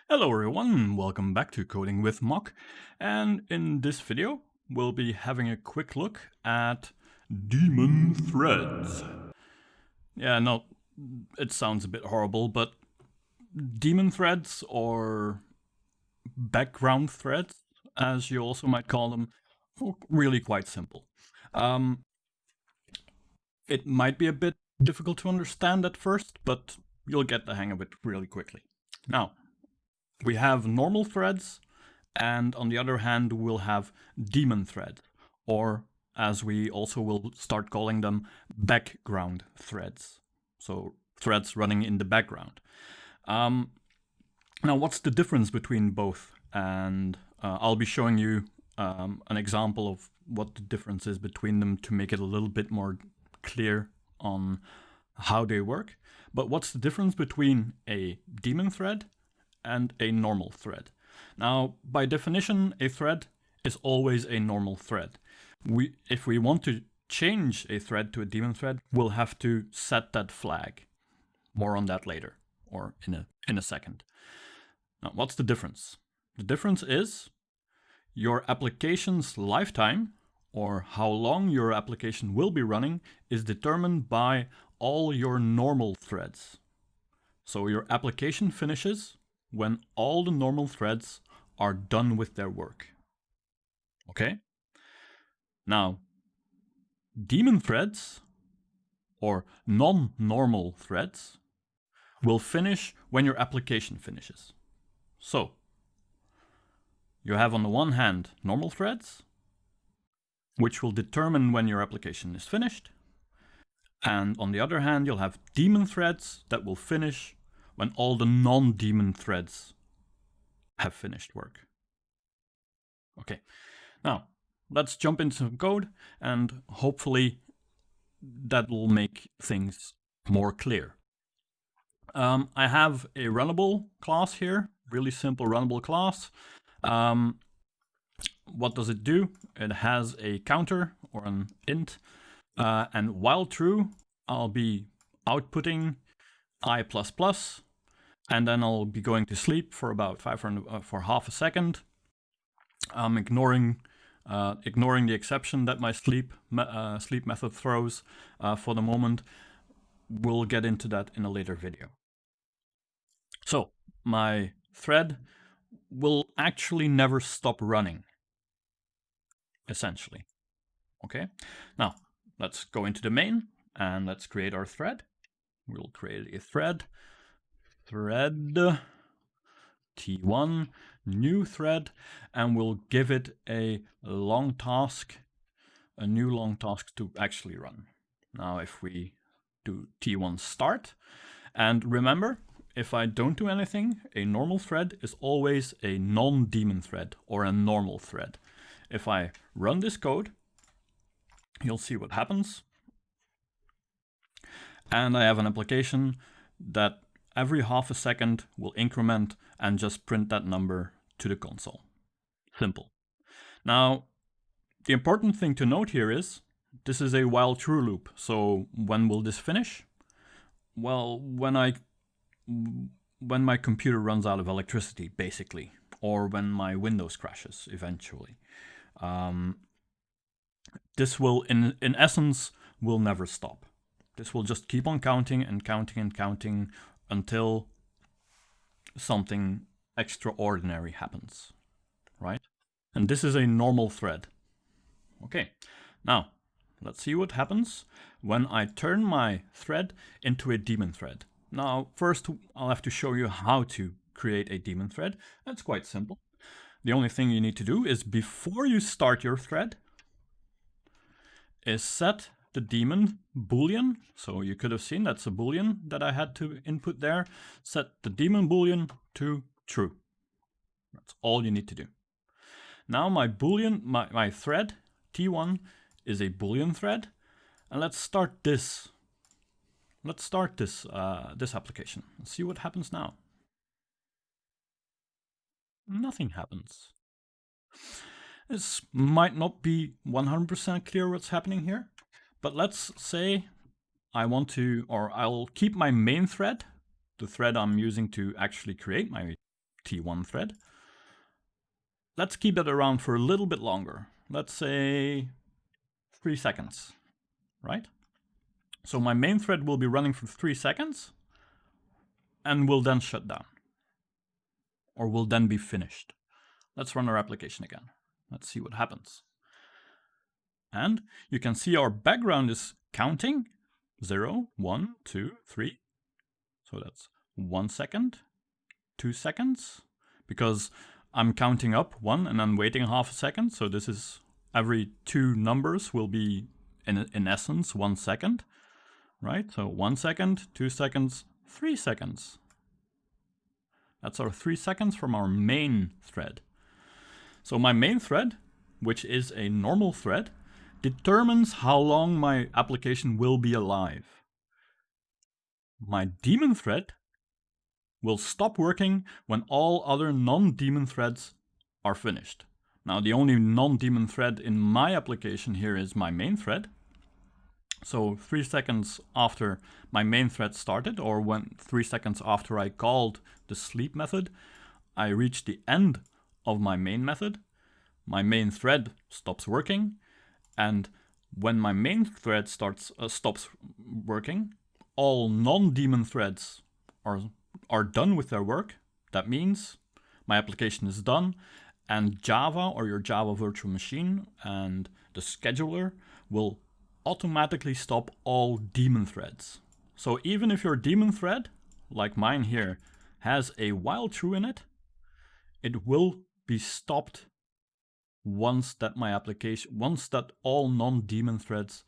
Hello everyone, welcome back to Coding with Mock, and in this video we'll be having a quick look at Daemon Threads. Yeah, no, it sounds a bit horrible, but Daemon Threads, or background threads, as you also might call them, are really quite simple. It might be a bit difficult to understand at first, but you'll get the hang of it really quickly. Now, we have normal threads, and on the other hand, we'll have daemon threads, or as we also will start calling them, background threads. So threads running in the background. Now, what's the difference between both? And I'll be showing you an example of what the difference is between them to make it a little bit more clear on how they work. But what's the difference between a daemon thread and a normal thread? Now, by definition, a thread is always a normal thread. If we want to change a thread to a daemon thread, we'll have to set that flag. More on that later, or in a second. Now, what's the difference? The difference is your application's lifetime, or how long your application will be running, is determined by all your normal threads. So your application finishes when all the normal threads are done with their work. Okay? Now, daemon threads, or non-normal threads, will finish when your application finishes. So, you have on the one hand normal threads, which will determine when your application is finished. And on the other hand, you'll have daemon threads that will finish when all the non-daemon threads have finished work. Okay, now let's jump into some code, and hopefully that will make things more clear. I have a runnable class here, really simple runnable class. What does it do? It has a counter, or an int, and while true, I'll be outputting I++, and then I'll be going to sleep for about for half a second. I'm ignoring the exception that my sleep method throws for the moment. We'll get into that in a later video. So my thread will actually never stop running, essentially. Okay, now let's go into the main and let's create our thread. We'll create a thread T1 new thread, and we'll give it a long task, a new long task to actually run. Now if we do T1 start, and remember, if I don't do anything, a normal thread is always a non-daemon thread, or a normal thread. If I run this code, you'll see what happens. And I have an application that every half a second will increment and just print that number to the console. Simple. Now, the important thing to note here is this is a while true loop. So when will this finish? Well, when my computer runs out of electricity, basically, or when my Windows crashes eventually. This will, in essence, will never stop. This will just keep on counting and counting and counting until something extraordinary happens, right? And this is a normal thread. Okay, now let's see what happens when I turn my thread into a daemon thread. Now, first I'll have to show you how to create a daemon thread. That's quite simple. The only thing you need to do is, before you start your thread, is set the daemon boolean. So you could have seen that's a boolean that I had to input there. Set the daemon boolean to true. That's all you need to do. Now my boolean, my thread T1 is a boolean thread, and let's start this. Let's start this application. Let's see what happens now. Nothing happens. This might not be 100% clear what's happening here, but let's say I want to, or I'll keep my main thread, the thread I'm using to actually create my T1 thread. Let's keep it around for a little bit longer. Let's say 3 seconds, right? So my main thread will be running for 3 seconds and will then shut down, or will then be finished. Let's run our application again. Let's see what happens. And you can see our background is counting 0, 1, 2, 3. So that's 1 second, 2 seconds, because I'm counting up 1 and then waiting half a second. So this is every 2 numbers will be in essence 1 second, right? So 1 second, 2 seconds, 3 seconds. That's our 3 seconds from our main thread. So my main thread, which is a normal thread, determines how long my application will be alive. My daemon thread will stop working when all other non-daemon threads are finished. Now the only non-daemon thread in my application here is my main thread. So 3 seconds after my main thread started, or 3 seconds after I called the sleep method, I reach the end of my main method. My main thread stops working, and when my main thread stops working, all non-daemon threads are done with their work. That means my application is done, and Java, or your Java virtual machine, and the scheduler will automatically stop all daemon threads. So even if your daemon thread, like mine here, has a while true in it, it will be stopped once that all non-daemon threads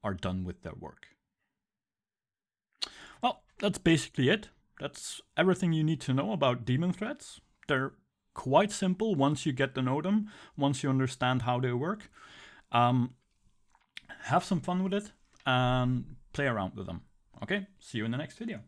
are done with their work. Well, that's basically it. That's everything you need to know about daemon threads. They're quite simple once you get to know them, once you understand how they work. Have some fun with it and play around with them. Okay, see you in the next video.